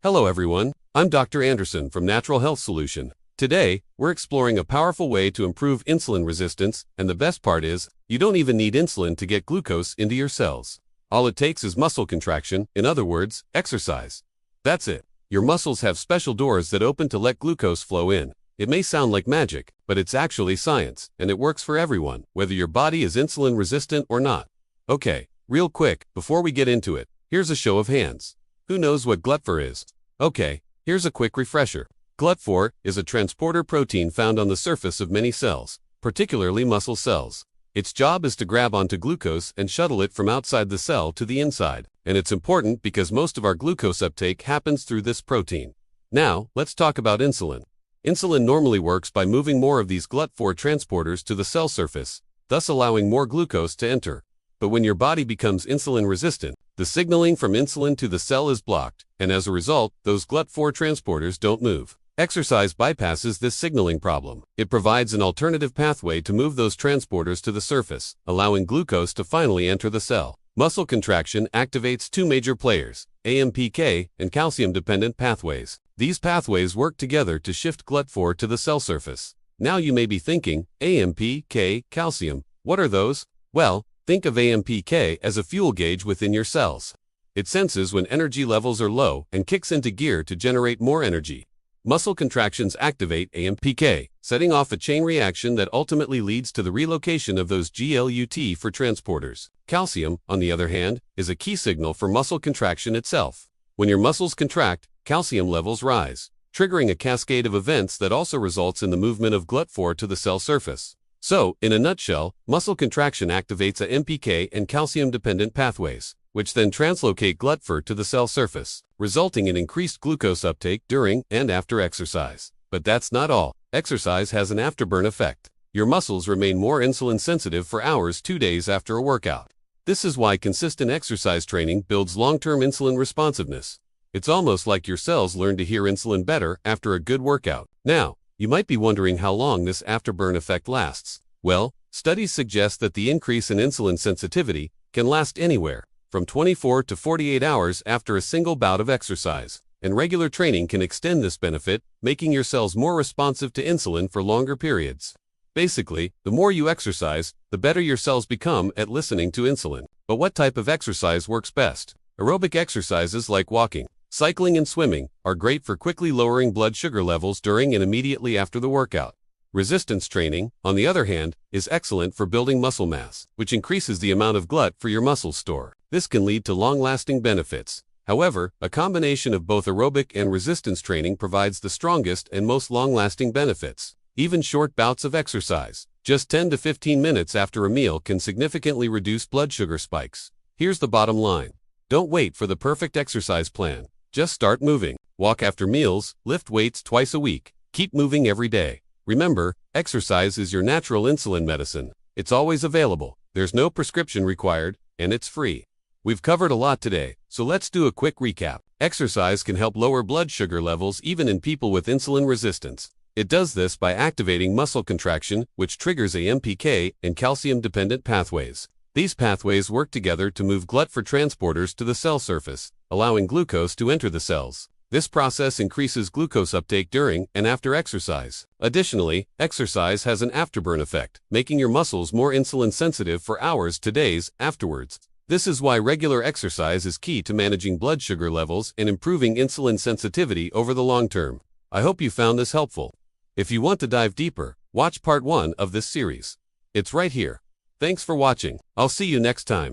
Hello everyone, I'm Dr. Anderson from Natural Health Solution. Today, we're exploring a powerful way to improve insulin resistance, and the best part is, you don't even need insulin to get glucose into your cells. All it takes is muscle contraction, in other words, exercise. That's it. Your muscles have special doors that open to let glucose flow in. It may sound like magic, but it's actually science, and it works for everyone, whether your body is insulin resistant or not. Okay, real quick, before we get into it, here's a show of hands. Who knows what GLUT4 is? Okay, here's a quick refresher. GLUT4 is a transporter protein found on the surface of many cells, particularly muscle cells. Its job is to grab onto glucose and shuttle it from outside the cell to the inside, and it's important because most of our glucose uptake happens through this protein. Now, let's talk about insulin. Insulin normally works by moving more of these GLUT4 transporters to the cell surface, thus allowing more glucose to enter. But when your body becomes insulin resistant, the signaling from insulin to the cell is blocked, and as a result, those GLUT4 transporters don't move. Exercise bypasses this signaling problem. It provides an alternative pathway to move those transporters to the surface, allowing glucose to finally enter the cell. Muscle contraction activates two major players, AMPK and calcium-dependent pathways. These pathways work together to shift GLUT4 to the cell surface. Now you may be thinking, AMPK, calcium, what are those? Well, think of AMPK as a fuel gauge within your cells. It senses when energy levels are low and kicks into gear to generate more energy. Muscle contractions activate AMPK, setting off a chain reaction that ultimately leads to the relocation of those GLUT for transporters. Calcium, on the other hand, is a key signal for muscle contraction itself. When your muscles contract, calcium levels rise, triggering a cascade of events that also results in the movement of GLUT4 to the cell surface. So, in a nutshell, muscle contraction activates AMPK and calcium-dependent pathways, which then translocate GLUT4 to the cell surface, resulting in increased glucose uptake during and after exercise. But that's not all. Exercise has an afterburn effect. Your muscles remain more insulin sensitive for hours 2 days after a workout. This is why consistent exercise training builds long-term insulin responsiveness. It's almost like your cells learn to hear insulin better after a good workout. Now, you might be wondering how long this afterburn effect lasts. Well, studies suggest that the increase in insulin sensitivity can last anywhere from 24 to 48 hours after a single bout of exercise, and regular training can extend this benefit, making your cells more responsive to insulin for longer periods. Basically, the more you exercise, the better your cells become at listening to insulin. But what type of exercise works best? Aerobic exercises like walking, cycling, and swimming are great for quickly lowering blood sugar levels during and immediately after the workout. Resistance training, on the other hand, is excellent for building muscle mass, which increases the amount of GLUT for your muscle store. This can lead to long-lasting benefits. However, a combination of both aerobic and resistance training provides the strongest and most long-lasting benefits. Even short bouts of exercise, just 10 to 15 minutes after a meal, can significantly reduce blood sugar spikes. Here's the bottom line. Don't wait for the perfect exercise plan. Just start moving. Walk after meals, lift weights twice a week. Keep moving every day. Remember, exercise is your natural insulin medicine. It's always available, there's no prescription required, and it's free. We've covered a lot today, so let's do a quick recap. Exercise can help lower blood sugar levels even in people with insulin resistance. It does this by activating muscle contraction, which triggers AMPK and calcium-dependent pathways. These pathways work together to move GLUT4 transporters to the cell surface, allowing glucose to enter the cells. This process increases glucose uptake during and after exercise. Additionally, exercise has an afterburn effect, making your muscles more insulin sensitive for hours to days afterwards. This is why regular exercise is key to managing blood sugar levels and improving insulin sensitivity over the long term. I hope you found this helpful. If you want to dive deeper, watch part 1 of this series. It's right here. Thanks for watching. I'll see you next time.